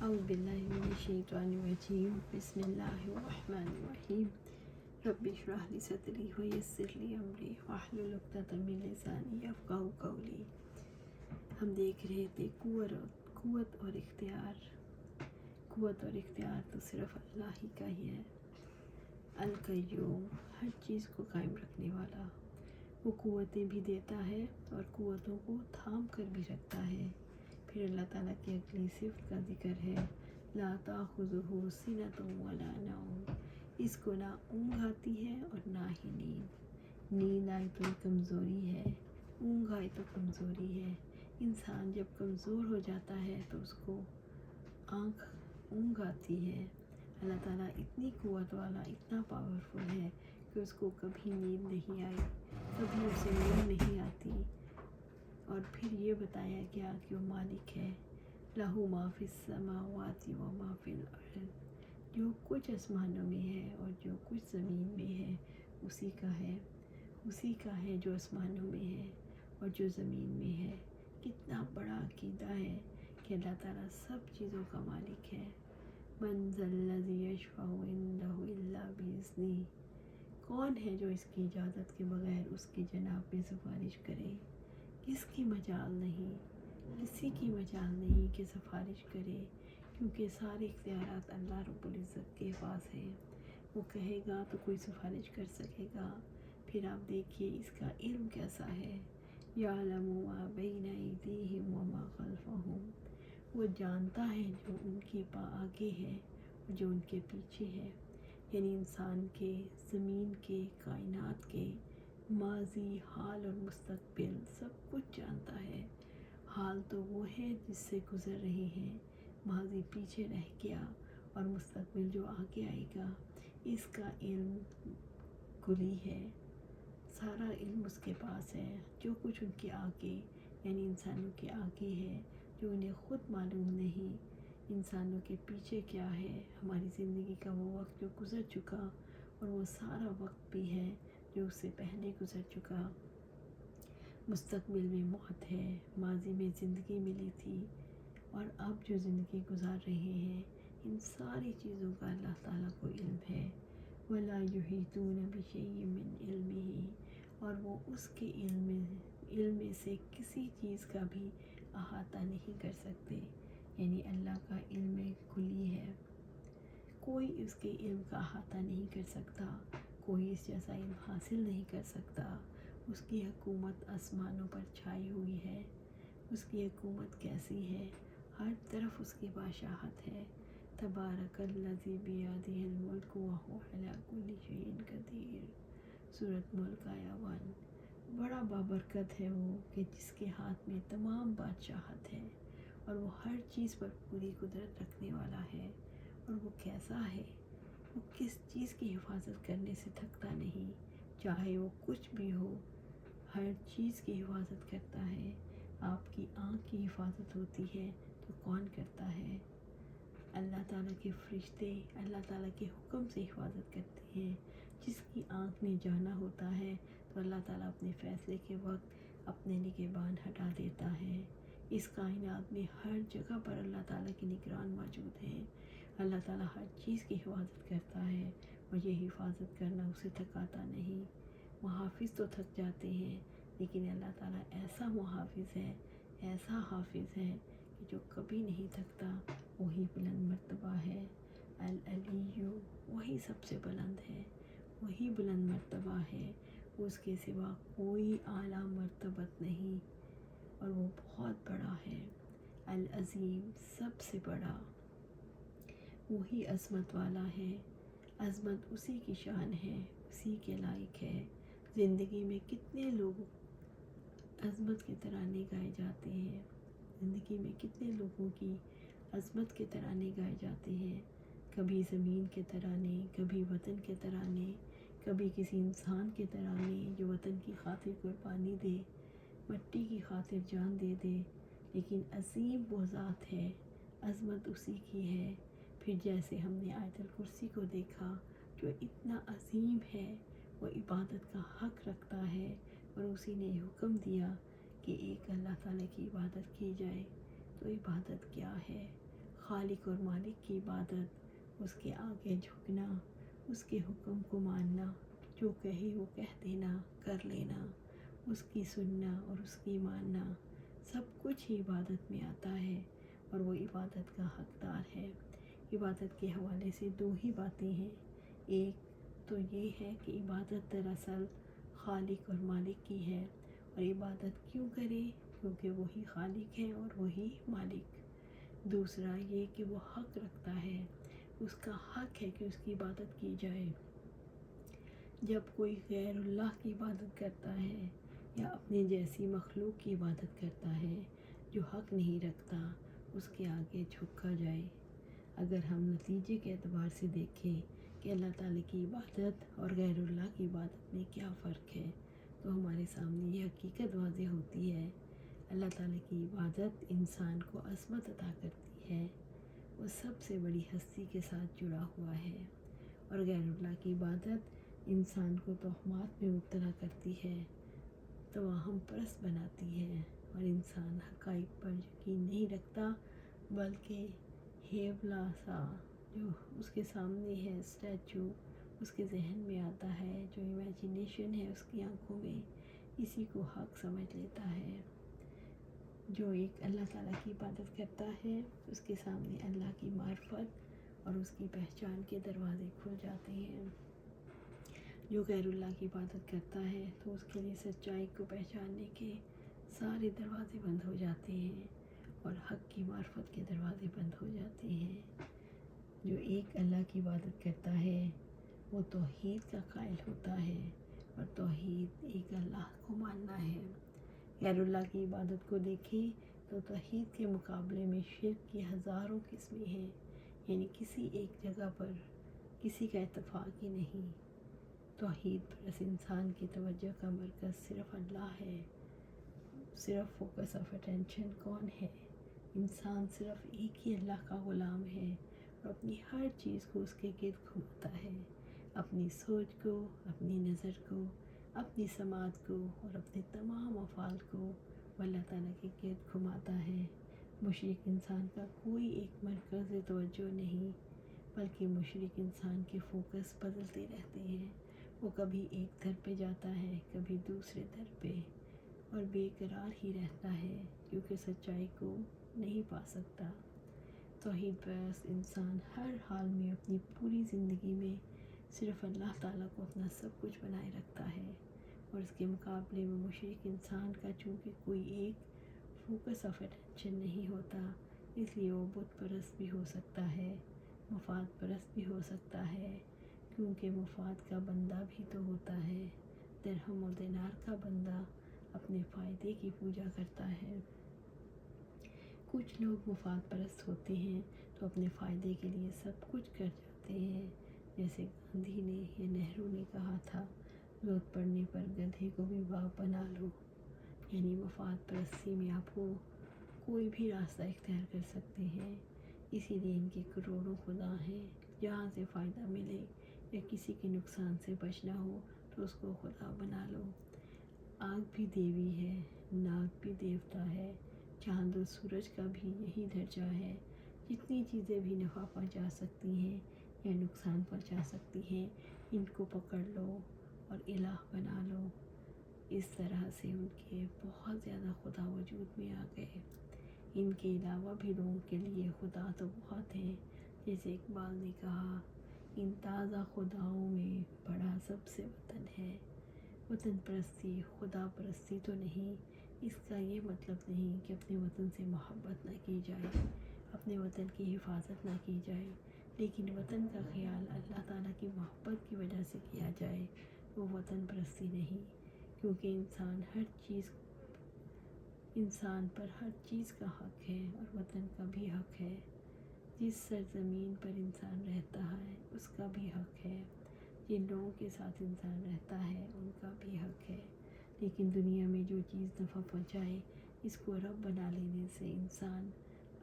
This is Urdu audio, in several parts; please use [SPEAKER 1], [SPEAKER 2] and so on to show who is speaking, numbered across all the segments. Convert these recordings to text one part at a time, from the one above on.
[SPEAKER 1] اعوذ باللہ من الشیطان الرجیم بسم اللہ الرحمن الرحیم رب اشرح لی صدری ویسر لی امری واحلل عقدۃ من لسانی یفقہوا قولی۔ ہم دیکھ رہے تھے قوت اور اختیار تو صرف اللہ ہی کا ہی ہے۔ القیوم، ہر چیز کو قائم رکھنے والا، وہ قوتیں بھی دیتا ہے اور قوتوں کو تھام کر بھی رکھتا ہے۔ پھر اللہ تعالیٰ کی اگلی صفت کا ذکر ہے، لا تأخذہ سنۃ ولا نوم، اس کو نہ اونگ آتی ہے اور نہ ہی نیند آئی تو کمزوری ہے، اونگ آئی تو کمزوری ہے۔ انسان جب کمزور ہو جاتا ہے تو اس کو اونگ آتی ہے۔ اللہ تعالیٰ اتنی قوت والا، اتنا پاورفل ہے کہ اس کو کبھی نیند نہیں آئی، کبھی اسے نیند نہیں آتی۔ اور پھر یہ بتایا گیا کہ وہ مالک ہے، لہ ما فی السماوات و ما فی الارض، جو کچھ آسمانوں میں ہے اور جو کچھ زمین میں ہے اسی کا ہے جو آسمانوں میں ہے اور جو زمین میں ہے۔ کتنا بڑا عقیدہ ہے کہ اللہ تعالیٰ سب چیزوں کا مالک ہے۔ من ذا الذی یشفع عندہ الا باذنہ، کون ہے جو اس کی اجازت کے بغیر اس کی جناب میں سفارش کرے؟ کسی کی مجال نہیں کہ سفارش کرے، کیونکہ سارے اختیارات اللہ رب العزت کے پاس ہیں۔ وہ کہے گا تو کوئی سفارش کر سکے گا۔ پھر آپ دیکھیے اس کا علم کیسا ہے، یعلم ما بین ایدیہم وما خلفہم، وہ جانتا ہے جو ان کے آگے ہے اور جو ان کے پیچھے ہے، یعنی انسان کے، زمین کے، کائنات کے ماضی، حال اور مستقبل سب کچھ جانتا ہے۔ حال تو وہ ہے جس سے گزر رہے ہیں، ماضی پیچھے رہ گیا اور مستقبل جو آگے آئے گا، اس کا علم کلی ہے، سارا علم اس کے پاس ہے۔ جو کچھ ان کے آگے یعنی انسانوں کے آگے ہے جو انہیں خود معلوم نہیں، انسانوں کے پیچھے کیا ہے، ہماری زندگی کا وہ وقت جو گزر چکا اور وہ سارا وقت بھی ہے جو اس سے پہلے گزر چکا، مستقبل میں موت ہے، ماضی میں زندگی ملی تھی اور اب جو زندگی گزار رہے ہیں، ان ساری چیزوں کا اللہ تعالیٰ کو علم ہے۔ وَلَا يُحِيطُونَ بِشَيْءٍ مِّنْ عِلْمِهِ، اور وہ اس کے علم میں سے کسی چیز کا بھی احاطہ نہیں کر سکتے، یعنی اللہ کا علم کلی ہے، کوئی اس کے علم کا احاطہ نہیں کر سکتا، کوئی اس جیسا علم حاصل نہیں کر سکتا۔ اس کی حکومت آسمانوں پر چھائی ہوئی ہے، اس کی حکومت کیسی ہے، ہر طرف اس کی بادشاہت ہے۔ تبارک الذی بیدہ الملک وہو علی کل شیء قدیر، سورۃ ملک آیہ 1۔ بڑا بابرکت ہے وہ کہ جس کے ہاتھ میں تمام بادشاہت ہے اور وہ ہر چیز پر پوری قدرت رکھنے والا ہے۔ اور وہ کیسا ہے، وہ کس چیز کی حفاظت کرنے سے تھکتا نہیں، چاہے وہ کچھ بھی ہو، ہر چیز کی حفاظت کرتا ہے۔ آپ کی آنکھ کی حفاظت ہوتی ہے تو کون کرتا ہے؟ اللہ تعالیٰ کے فرشتے اللہ تعالیٰ کے حکم سے حفاظت کرتے ہیں۔ جس کی آنکھ نے جانا ہوتا ہے تو اللہ تعالیٰ اپنے فیصلے کے وقت اپنے نگہبان ہٹا دیتا ہے۔ اس کائنات میں ہر جگہ پر اللہ تعالیٰ کے نگران موجود ہیں۔ اللہ تعالیٰ ہر چیز کی حفاظت کرتا ہے اور یہ حفاظت کرنا اسے تھکاتا نہیں۔ محافظ تو تھک جاتے ہیں، لیکن اللہ تعالیٰ ایسا محافظ ہے، ایسا حافظ ہے کہ جو کبھی نہیں تھکتا، وہی بلند مرتبہ ہے۔ العلی، وہی سب سے بلند ہے، وہی بلند مرتبہ ہے، اس کے سوا کوئی اعلیٰ مرتبت نہیں اور وہ بہت بڑا ہے۔ العظیم، سب سے بڑا، وہی عظمت والا ہے، عظمت اسی کی شان ہے، اسی کے لائق ہے۔ زندگی میں کتنے لوگ عظمت کے ترانے گائے جاتے ہیں، زندگی میں کتنے لوگوں کی عظمت کے ترانے گائے جاتے ہیں، کبھی زمین کے ترانے، کبھی وطن کے ترانے، کبھی کسی انسان کے ترانے جو وطن کی خاطر قربانی دے، مٹی کی خاطر جان دے دے، لیکن عظیم وہ ذات ہے، عظمت اسی کی ہے۔ پھر جیسے ہم نے آیت الکرسی کو دیکھا جو اتنا عظیم ہے، وہ عبادت کا حق رکھتا ہے اور اسی نے حکم دیا کہ ایک اللہ تعالیٰ کی عبادت کی جائے۔ تو عبادت کیا ہے؟ خالق اور مالک کی عبادت، اس کے آگے جھکنا، اس کے حکم کو ماننا، جو کہے وہ کہہ دینا، کر لینا، اس کی سننا اور اس کی ماننا، سب کچھ ہی عبادت میں آتا ہے، اور وہ عبادت کا حقدار ہے۔ عبادت کے حوالے سے دو ہی باتیں ہیں۔ ایک تو یہ ہے کہ عبادت دراصل خالق اور مالک کی ہے، اور عبادت کیوں کرے؟ کیونکہ وہی خالق ہے اور وہی مالک۔ دوسرا یہ کہ وہ حق رکھتا ہے، اس کا حق ہے کہ اس کی عبادت کی جائے۔ جب کوئی غیر اللہ کی عبادت کرتا ہے یا اپنے جیسی مخلوق کی عبادت کرتا ہے جو حق نہیں رکھتا، اس کے آگے جھکا جائے۔ اگر ہم نتیجے کے اعتبار سے دیکھیں کہ اللہ تعالیٰ کی عبادت اور غیر اللہ کی عبادت میں کیا فرق ہے، تو ہمارے سامنے یہ حقیقت واضح ہوتی ہے۔ اللہ تعالیٰ کی عبادت انسان کو عظمت عطا کرتی ہے، وہ سب سے بڑی ہستی کے ساتھ جڑا ہوا ہے، اور غیر اللہ کی عبادت انسان کو توہمات میں مبتلا کرتی ہے، توہم پرست بناتی ہے، اور انسان حقائق پر یقین نہیں رکھتا، بلکہ ہیولا سا جو اس کے سامنے ہے اسٹیچو، اس کے ذہن میں آتا ہے، جو امیجینیشن ہے اس کی آنکھوں میں، اسی کو حق سمجھ لیتا ہے۔ جو ایک اللہ تعالیٰ کی عبادت کرتا ہے، اس کے سامنے اللہ کی معرفت اور اس کی پہچان کے دروازے کھل جاتے ہیں۔ جو غیر اللہ کی عبادت کرتا ہے تو اس کے لیے سچائی کو پہچاننے کے سارے دروازے بند ہو جاتے ہیں، اور حق کی معرفت کے دروازے بند ہو جاتے ہیں۔ جو ایک اللہ کی عبادت کرتا ہے وہ توحید کا قائل ہوتا ہے، اور توحید ایک اللہ کو ماننا ہے۔ غیر اللہ کی عبادت کو دیکھیں تو توحید کے مقابلے میں شرک کی ہزاروں قسمیں ہیں، یعنی کسی ایک جگہ پر کسی کا اتفاق ہی نہیں۔ توحید پرست انسان کی توجہ کا مرکز صرف اللہ ہے، صرف فوکس آف اٹینشن کون ہے؟ انسان صرف ایک ہی اللہ کا غلام ہے، اور اپنی ہر چیز کو اس کے گرد گھماتا ہے، اپنی سوچ کو، اپنی نظر کو، اپنی سماعت کو اور اپنے تمام افعال کو وہ اللہ تعالیٰ کے گرد گھماتا ہے۔ مشرک انسان کا کوئی ایک مرکز توجہ نہیں، بلکہ مشرک انسان کے فوکس بدلتے رہتے ہیں۔ وہ کبھی ایک در پہ جاتا ہے، کبھی دوسرے در پہ، اور بے قرار ہی رہتا ہے، کیونکہ سچائی کو نہیں پا سکتا۔ توحید پرست انسان ہر حال میں اپنی پوری زندگی میں صرف اللہ تعالیٰ کو اپنا سب کچھ بنائے رکھتا ہے، اور اس کے مقابلے میں مشرک انسان کا چونکہ کوئی ایک فوکس آف اٹینشن نہیں ہوتا، اس لیے وہ بت پرست بھی ہو سکتا ہے، مفاد پرست بھی ہو سکتا ہے، کیونکہ مفاد کا بندہ بھی تو ہوتا ہے۔ درہم و دینار کا بندہ اپنے فائدے کی پوجا کرتا ہے۔ کچھ لوگ مفاد پرست ہوتے ہیں تو اپنے فائدے کے لیے سب کچھ کر جاتے ہیں، جیسے گاندھی نے یا نہرو نے کہا تھا، ضرورت پڑنے پر گدھے کو بھی باپ بنا لو۔ یعنی مفاد پرستی میں آپ کو کوئی بھی راستہ اختیار کر سکتے ہیں، اسی لیے ان کے کروڑوں خدا ہیں۔ جہاں سے فائدہ ملے یا کسی کے نقصان سے بچنا ہو تو اس کو خدا بنا لو۔ آگ بھی دیوی ہے، ناگ بھی دیوتا ہے، چاند و سورج کا بھی یہی درجہ ہے۔ جتنی چیزیں بھی نفع پہنچا سکتی ہیں یا نقصان پہنچا سکتی ہیں، ان کو پکڑ لو اور الہ بنا لو۔ اس طرح سے ان کے بہت زیادہ خدا وجود میں آ گئے۔ ان کے علاوہ بھی لوگوں کے لیے خدا تو بہت ہیں، جیسے اقبال نے کہا، ان تازہ خداؤں میں بڑا سب سے وطن ہے۔ وطن پرستی خدا پرستی تو نہیں، اس کا یہ مطلب نہیں کہ اپنے وطن سے محبت نہ کی جائے، اپنے وطن کی حفاظت نہ کی جائے، لیکن وطن کا خیال اللہ تعالیٰ کی محبت کی وجہ سے کیا جائے، وہ وطن پرستی نہیں۔ کیونکہ انسان پر ہر چیز کا حق ہے، اور وطن کا بھی حق ہے۔ جس سرزمین پر انسان رہتا ہے اس کا بھی حق ہے، جن لوگوں کے ساتھ انسان رہتا ہے ان کا بھی حق ہے۔ لیکن دنیا میں جو چیز نفع پہنچائے اس کو رب بنا لینے سے انسان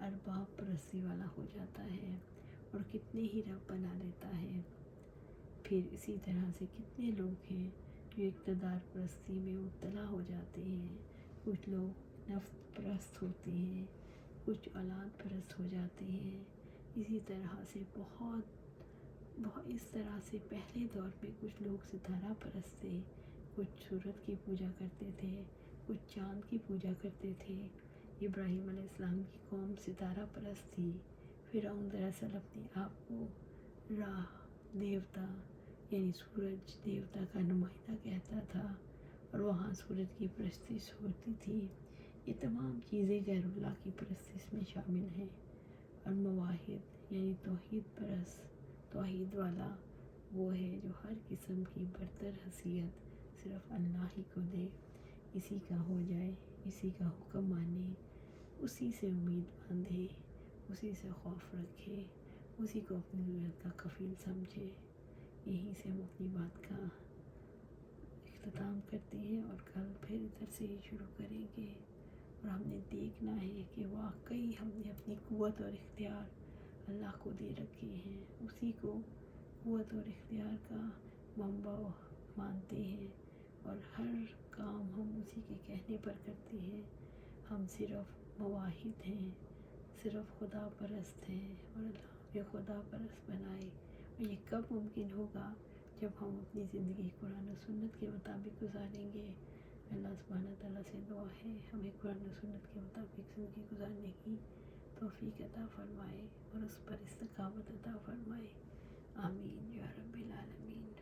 [SPEAKER 1] ارباب پرستی والا ہو جاتا ہے، اور کتنے ہی رب بنا لیتا ہے۔ پھر اسی طرح سے کتنے لوگ ہیں جو اقتدار پرستی میں مبتلا ہو جاتے ہیں۔ کچھ لوگ نفس پرست ہوتے ہیں، کچھ اولاد پرست ہو جاتے ہیں، اسی طرح سے بہت اس طرح سے پہلے دور میں کچھ لوگ ستارہ پرست تھے، کچھ سورج کی پوجا کرتے تھے، کچھ چاند کی پوجا کرتے تھے۔ ابراہیم علیہ السلام کی قوم ستارہ پرست تھی۔ فرعون دراصل اپنے آپ کو راہ دیوتا یعنی سورج دیوتا کا نمائندہ کہتا تھا، اور وہاں سورج کی پرستش ہوتی تھی۔ یہ تمام چیزیں غیر اللہ کی پرستش میں شامل ہیں۔ اور موحد یعنی توحید پرست، توحید والا وہ ہے جو ہر قسم کی برتر حیثیت صرف اللہ ہی کو دے، اسی کا ہو جائے، اسی کا حکم مانے، اسی سے امید باندھے، اسی سے خوف رکھے، اسی کو اپنی ضرورت کا کفیل سمجھے۔ یہیں سے ہم اپنی بات کا اختتام کرتے ہیں، اور کل پھر ادھر سے ہی شروع کریں گے۔ اور ہم نے دیکھنا ہے کہ واقعی ہم نے اپنی قوت اور اختیار اللہ کو دے رکھے ہیں، اسی کو قوت اور اختیار کا منبع مانتے ہیں، اور ہر کام ہم اسی کے کہنے پر کرتے ہیں۔ ہم صرف موحد ہیں، صرف خدا پرست ہیں، اور اللہ ہمیں خدا پرست بنائے۔ اور یہ کب ممکن ہوگا؟ جب ہم اپنی زندگی قرآن و سنت کے مطابق گزاریں گے۔ اللہ سبحانہ تعالیٰ سے دعا ہے ہمیں قرآن و سنت کے مطابق زندگی گزارنے کی توفیق عطا فرمائے، اور اس پر استقامت عطا فرمائے۔ آمین یا رب العالمین۔